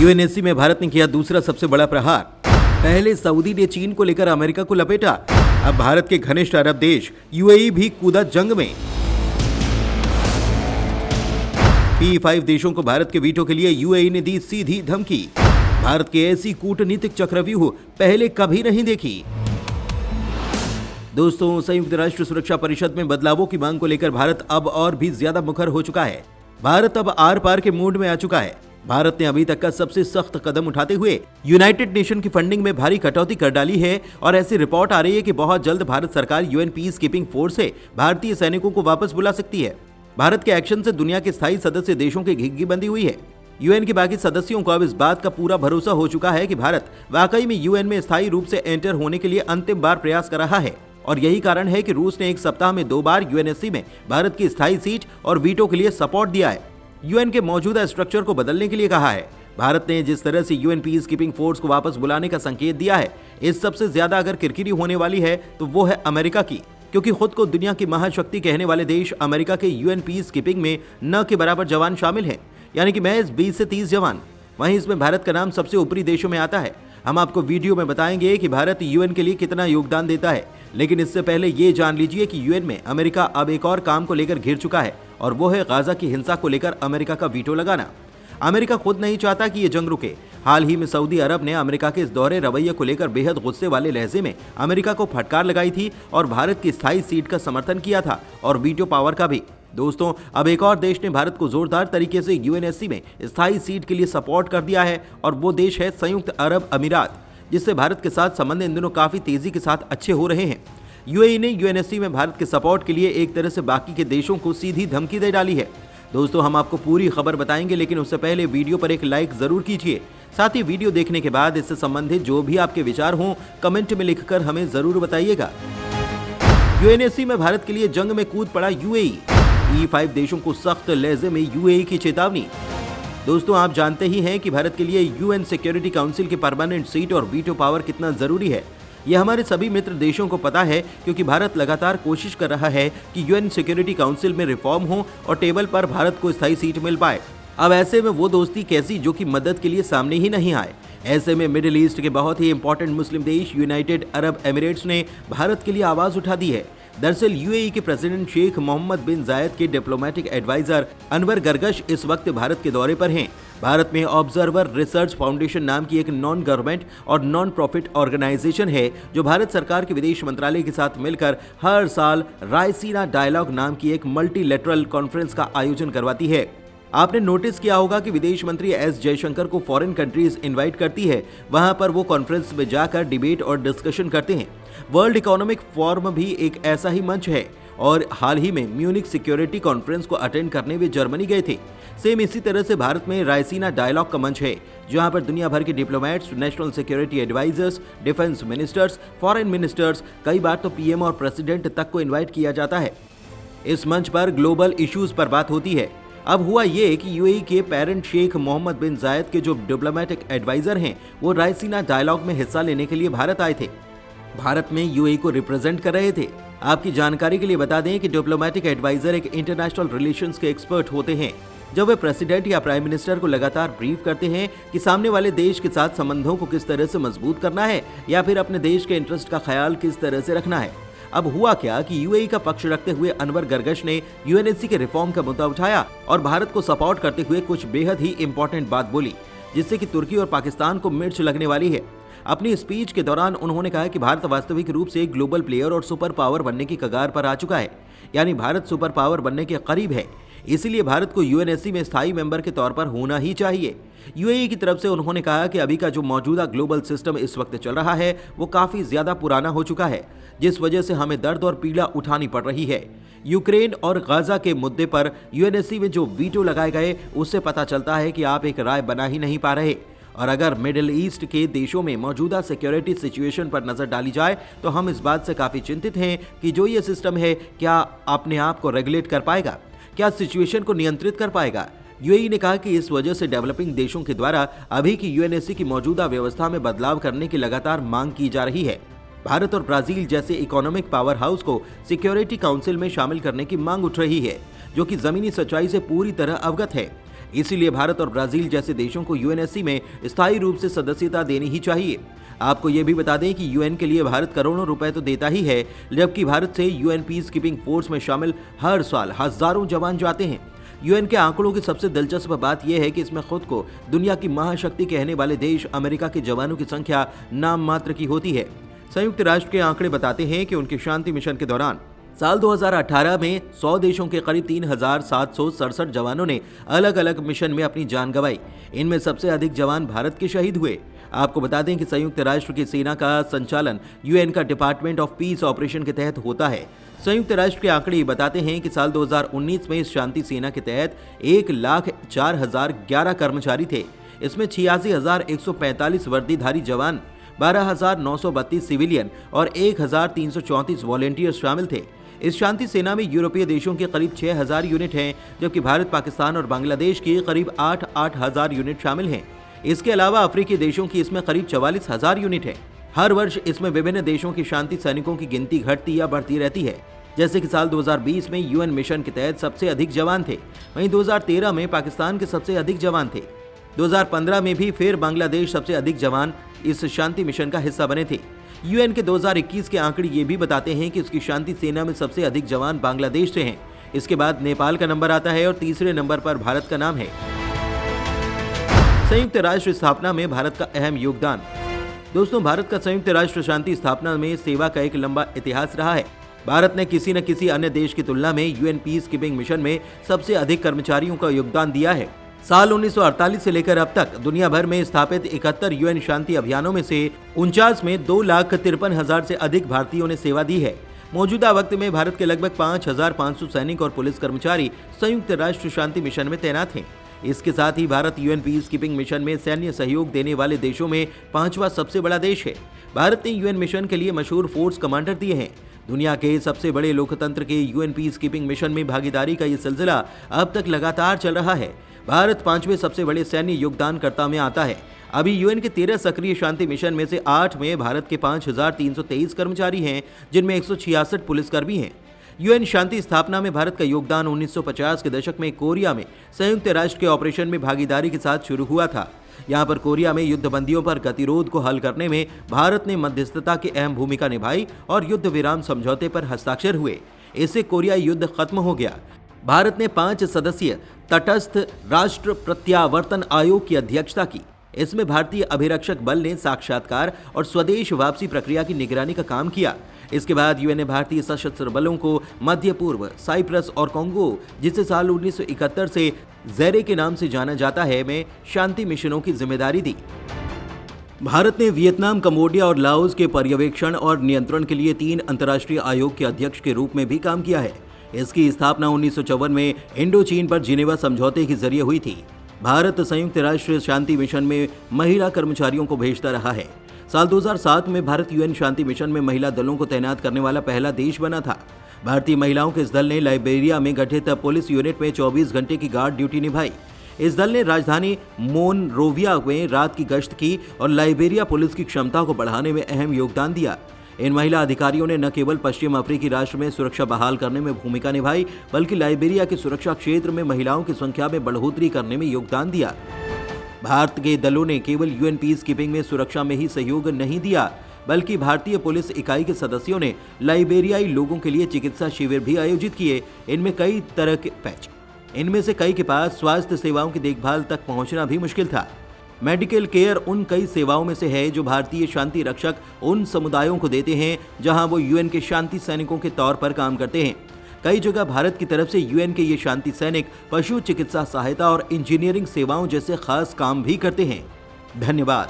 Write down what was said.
UNSC में भारत ने किया दूसरा सबसे बड़ा प्रहार। पहले सऊदी ने चीन को लेकर अमेरिका को लपेटा, अब भारत के घनिष्ठ अरब देश यूएई भी कूदा जंग में। P5 देशों को भारत के वीटो के लिए यूएई ने दी सीधी धमकी। भारत की ऐसी कूटनीतिक चक्रव्यूह पहले कभी नहीं देखी। दोस्तों, संयुक्त राष्ट्र सुरक्षा परिषद में बदलावों की मांग को लेकर भारत अब और भी ज्यादा मुखर हो चुका है। भारत अब आर पार के मूड में आ चुका है। भारत ने अभी तक का सबसे सख्त कदम उठाते हुए यूनाइटेड नेशन की फंडिंग में भारी कटौती कर डाली है और ऐसी रिपोर्ट आ रही है कि बहुत जल्द भारत सरकार यूएन पीस कीपिंग फोर्स से भारतीय सैनिकों को वापस बुला सकती है। भारत के एक्शन से दुनिया के स्थायी सदस्य देशों की घिग्गी बंदी हुई है। यूएन के बाकी सदस्यों को अब इस बात का पूरा भरोसा हो चुका है कि भारत वाकई में यूएन में स्थायी रूप से एंटर होने के लिए अंतिम बार प्रयास कर रहा है और यही कारण है कि रूस ने एक सप्ताह में 2 बार यूएनएससी में भारत की स्थायी सीट और वीटो के लिए सपोर्ट दिया है। यूएन के मौजूदा स्ट्रक्चर को बदलने के लिए कहा है। भारत ने जिस तरह से यूएन पीस कीपिंग फोर्स को वापस बुलाने का संकेत दिया है, इस सबसे ज्यादा अगर किरकिरी होने वाली है तो वो है अमेरिका की, क्योंकि खुद को दुनिया की महाशक्ति कहने वाले देश अमेरिका के यूएन पीस कीपिंग में न के बराबर जवान शामिल हैं, यानी कि महज 20 से 30 जवान। वहीं इसमें भारत का नाम सबसे ऊपरी देशों में आता है। हम आपको वीडियो में बताएंगे कि भारत यूएन के लिए कितना योगदान देता है, लेकिन इससे पहले ये जान लीजिए कि यूएन में अमेरिका अब एक और काम को लेकर घिर चुका है और वो है गाजा की हिंसा को लेकर अमेरिका का वीटो लगाना। अमेरिका खुद नहीं चाहता कि ये जंग रुके। हाल ही में सऊदी अरब ने अमेरिका के इस दोहरे रवैये को लेकर बेहद गुस्से वाले लहजे में अमेरिका को फटकार लगाई थी और भारत की स्थायी सीट का समर्थन किया था और वीटो पावर का भी। दोस्तों, अब एक और देश ने भारत को जोरदार तरीके से यूएनएससी में स्थायी सीट के लिए सपोर्ट कर दिया है और वो देश है संयुक्त अरब अमीरात, जिससे भारत के साथ संबंध इन दिनों काफी तेजी के साथ अच्छे हो रहे हैं। यूएई ने यूएनएससी में भारत के सपोर्ट के लिए एक तरह से बाकी के देशों को सीधी धमकी दे डाली है। दोस्तों, हम आपको पूरी खबर बताएंगे, लेकिन उससे पहले वीडियो पर एक लाइक जरूर कीजिए। साथ ही वीडियो देखने के बाद इससे संबंधित जो भी आपके विचार हों कमेंट में लिखकर हमें जरूर बताइएगा। यूएनएससी में भारत के लिए जंग में कूद पड़ा यूएई। P5 देशों को सख्त लहजे में यूएई की चेतावनी। दोस्तों, आप जानते ही हैं कि भारत के लिए यूएन सिक्योरिटी काउंसिल की परमानेंट सीट और वीटो पावर कितना जरूरी है। यह हमारे सभी मित्र देशों को पता है, क्योंकि भारत लगातार कोशिश कर रहा है कि यूएन सिक्योरिटी काउंसिल में रिफॉर्म हो और टेबल पर भारत को स्थायी सीट मिल पाए। अब ऐसे में वो दोस्ती कैसी जो कि मदद के लिए सामने ही नहीं आए। ऐसे में मिडिल ईस्ट के बहुत ही इंपॉर्टेंट मुस्लिम देश यूनाइटेड अरब एमिरेट्स ने भारत के लिए आवाज उठा दी है। दरअसल यूएई के प्रेसिडेंट शेख मोहम्मद बिन जायद के डिप्लोमेटिक एडवाइजर अनवर गर्गश इस वक्त भारत के दौरे पर हैं। भारत में ऑब्जर्वर रिसर्च फाउंडेशन नाम की एक नॉन गवर्नमेंट और नॉन प्रॉफिट ऑर्गेनाइजेशन है जो भारत सरकार के विदेश मंत्रालय के साथ मिलकर हर साल रायसीना डायलॉग नाम की एक मल्टीलेटरल कॉन्फ्रेंस का आयोजन करवाती है। आपने नोटिस किया होगा कि विदेश मंत्री एस जयशंकर को फॉरेन कंट्रीज इनवाइट करती है, वहां पर वो कॉन्फ्रेंस में जाकर डिबेट और डिस्कशन करते हैं। वर्ल्ड इकोनॉमिक फोरम भी एक ऐसा ही मंच है और हाल ही में म्यूनिक सिक्योरिटी कॉन्फ्रेंस को अटेंड करने वे जर्मनी गए थे। सेम इसी तरह से भारत में रायसीना डायलॉग का मंच है, जहां पर दुनिया भर के diplomats, national security advisers, defence ministers, foreign ministers, कई बार तो पीएम और प्रेसिडेंट तक को इन्वाइट किया जाता है। इस मंच पर ग्लोबल इश्यूज पर बात होती है। अब हुआ ये कि यूएई के पेरेंट शेख मोहम्मद बिन जायद के जो डिप्लोमेटिक एडवाइजर हैं, वो रायसीना डायलॉग में हिस्सा लेने के लिए भारत आए थे। भारत में यूएई को रिप्रेजेंट कर रहे थे। आपकी जानकारी के लिए बता दें कि डिप्लोमेटिक एडवाइजर एक इंटरनेशनल रिलेशंस के एक्सपर्ट होते हैं, जब वे प्रेसिडेंट या प्राइम मिनिस्टर को लगातार ब्रीफ करते हैं कि सामने वाले देश के साथ संबंधों को किस तरह से मजबूत करना है या फिर अपने देश के इंटरेस्ट का ख्याल किस तरह से रखना है। अब हुआ क्या कि यूएई का पक्ष रखते हुए अनवर गर्गश ने यूएनएससी के रिफॉर्म का मुद्दा उठाया और भारत को सपोर्ट करते हुए कुछ बेहद ही इंपॉर्टेंट बात बोली, जिससे कि तुर्की और पाकिस्तान को मिर्च लगने वाली है। अपनी स्पीच के दौरान उन्होंने कहा कि भारत वास्तविक रूप से एक ग्लोबल प्लेयर और सुपर पावर बनने की कगार पर आ चुका है, यानी भारत सुपर पावर बनने के करीब है। इसीलिए भारत को यूएनएससी में स्थायी मेंबर के तौर पर होना ही चाहिए। यूएई की तरफ से उन्होंने कहा कि अभी का जो मौजूदा ग्लोबल सिस्टम इस वक्त चल रहा है वो काफी ज्यादा पुराना हो चुका है, जिस वजह से हमें दर्द और पीड़ा उठानी पड़ रही है। यूक्रेन और गाजा के मुद्दे पर यूएनएससी में जो वीटो लगाए गए, उससे पता चलता है कि आप एक राय बना ही नहीं पा रहे। और अगर मिडिल ईस्ट के देशों में मौजूदा सिक्योरिटी सिचुएशन पर नजर डाली जाए तो हम इस बात से काफी चिंतित हैं कि जो ये सिस्टम है क्या अपने आप को रेगुलेट कर पाएगा, क्या सिचुएशन को नियंत्रित कर पाएगा। यूएई ने कहा कि इस वजह से डेवलपिंग देशों के द्वारा अभी की यूएनएससी की मौजूदा व्यवस्था में बदलाव करने की लगातार मांग की जा रही है। भारत और ब्राजील जैसे इकोनॉमिक पावर हाउस को सिक्योरिटी काउंसिल में शामिल करने की मांग उठ रही है, जो कि जमीनी सच्चाई से पूरी तरह अवगत है। इसीलिए भारत और ब्राजील जैसे देशों को यूएनएससी में स्थायी रूप से सदस्यता देनी ही चाहिए। आपको ये भी बता दें कि यूएन के लिए भारत करोड़ों रुपए तो देता ही है, जबकि भारत से यूएन पीस कीपिंग फोर्स में शामिल हर साल हजारों जवान जाते हैं। यूएन के आंकड़ों की सबसे दिलचस्प बात यह है कि इसमें खुद को दुनिया की महाशक्ति कहने वाले देश अमेरिका के जवानों की संख्या नाम मात्र की होती है। संयुक्त राष्ट्र के आंकड़े बताते हैं कि उनके शांति मिशन के दौरान साल 2018 में 100 देशों के करीब 3767 जवानों ने अलग अलग मिशन में अपनी जान गंवाई। इनमें सबसे अधिक जवान भारत के शहीद हुए। आपको बता दें कि संयुक्त राष्ट्र की सेना का संचालन यूएन का डिपार्टमेंट ऑफ पीस ऑपरेशन के तहत होता है। संयुक्त राष्ट्र के आंकड़े बताते हैं कि साल 2019 में इस शांति सेना के तहत 1,04,011 कर्मचारी थे। इसमें 86,145 वर्दीधारी जवान, 12,932 सिविलियन और 1,334 वॉलेंटियर्स शामिल थे। इस शांति सेना में यूरोपीय देशों के करीब 6,000 यूनिट हैं, जबकि भारत, पाकिस्तान और बांग्लादेश की करीब 8,000 यूनिट शामिल हैं। इसके अलावा अफ्रीकी देशों की इसमें करीब 44,000 यूनिट है। हर वर्ष इसमें विभिन्न देशों के शांति सैनिकों की गिनती घटती या बढ़ती रहती है। जैसे कि साल 2020 में यूएन मिशन के तहत सबसे अधिक जवान थे, वहीं 2013 में पाकिस्तान के सबसे अधिक जवान थे। 2015 में भी फिर बांग्लादेश सबसे अधिक जवान इस शांति मिशन का हिस्सा बने थे। यूएन के 2021 के आंकड़े ये भी बताते हैं कि उसकी शांति सेना में सबसे अधिक जवान बांग्लादेश से हैं। इसके बाद नेपाल का नंबर आता है और तीसरे नंबर पर भारत का नाम है। संयुक्त राष्ट्र स्थापना में भारत का अहम योगदान। दोस्तों, भारत का संयुक्त राष्ट्र शांति स्थापना में सेवा का एक लंबा इतिहास रहा है। भारत ने किसी न किसी अन्य देश की तुलना में यूएन पीस कीपिंग मिशन में सबसे अधिक कर्मचारियों का योगदान दिया है। साल 1948 से लेकर अब तक दुनिया भर में स्थापित 71 यूएन शांति अभियानों में से 49 में 2,53,000 से अधिक भारतीयों ने सेवा दी है। मौजूदा वक्त में भारत के लगभग 5,500 सैनिक और पुलिस कर्मचारी संयुक्त राष्ट्र शांति मिशन में तैनात हैं। इसके साथ ही Bharat UN peacekeeping mission में सैन्य सहयोग देने वाले देशों में 5वां सबसे बड़ा देश है। भारत ने यूएन मिशन के लिए मशहूर फोर्स कमांडर दिए हैं। दुनिया के सबसे बड़े लोकतंत्र के यूएन पीस कीपिंग मिशन में भागीदारी का ये सिलसिला अब तक लगातार चल रहा है। भारत 5वें सबसे बड़े सैन्य योगदानकर्ता में आता है। अभी यूएन के 13 सक्रिय शांति मिशन में से 8 में भारत के 5,323 कर्मचारी हैं, जिनमें 166 पुलिसकर्मी हैं। यूएन शांति स्थापना में भारत का योगदान 1950 के दशक में कोरिया में संयुक्त राष्ट्र के ऑपरेशन में भागीदारी के साथ शुरू हुआ था। यहाँ पर कोरिया में युद्धबंदियों पर गतिरोध को हल करने में भारत ने मध्यस्थता की अहम भूमिका निभाई और युद्ध विराम समझौते पर हस्ताक्षर हुए। इससे कोरियाई युद्ध खत्म हो गया। भारत ने 5 सदस्यीय तटस्थ राष्ट्र प्रत्यावर्तन आयोग की अध्यक्षता की। इसमें भारतीय अभिरक्षक बल ने साक्षात्कार और स्वदेश वापसी प्रक्रिया की निगरानी का काम किया। इसके बाद यूएन ने भारतीय सशस्त्र बलों को मध्य पूर्व, साइप्रस और कोंगो, जिसे साल 1971 से ज़ेरे के नाम से जाना जाता है, में शांति मिशनों की जिम्मेदारी दी। भारत ने वियतनाम, कंबोडिया और लाओस के पर्यवेक्षण और नियंत्रण के लिए 3 अंतर्राष्ट्रीय आयोग के अध्यक्ष के रूप में भी काम किया है। इसकी स्थापना 1954 में इंडो चीन पर जिनेवा समझौते के जरिए हुई थी। भारत संयुक्त राष्ट्र शांति मिशन में महिला कर्मचारियों को भेजता रहा है। साल 2007 में भारत यूएन शांति मिशन में महिला दलों को तैनात करने वाला पहला देश बना था। भारतीय महिलाओं के इस दल ने लाइबेरिया में गठित पुलिस यूनिट में 24 घंटे की गार्ड ड्यूटी निभाई। इस दल ने राजधानी मोनरोविया में रात की गश्त की और लाइबेरिया पुलिस की क्षमता को बढ़ाने में अहम योगदान दिया। इन महिला अधिकारियों ने न केवल पश्चिम अफ्रीकी राष्ट्र में सुरक्षा बहाल करने में भूमिका निभाई, बल्कि लाइबेरिया के सुरक्षा क्षेत्र में महिलाओं की संख्या में बढ़ोतरी करने में योगदान दिया। भारत के दलों ने केवल यूएन पीस कीपिंग में सुरक्षा में ही सहयोग नहीं दिया, बल्कि भारतीय पुलिस इकाई के सदस्यों ने लाइबेरियाई लोगों के लिए चिकित्सा शिविर भी आयोजित किए। इनमें से कई के पास स्वास्थ्य सेवाओं की देखभाल तक पहुंचना भी मुश्किल था। मेडिकल केयर उन कई सेवाओं में से है जो भारतीय शांति रक्षक उन समुदायों को देते हैं जहां वो यूएन के शांति सैनिकों के तौर पर काम करते हैं। कई जगह भारत की तरफ से यूएन के ये शांति सैनिक पशु चिकित्सा सहायता और इंजीनियरिंग सेवाओं जैसे खास काम भी करते हैं। धन्यवाद।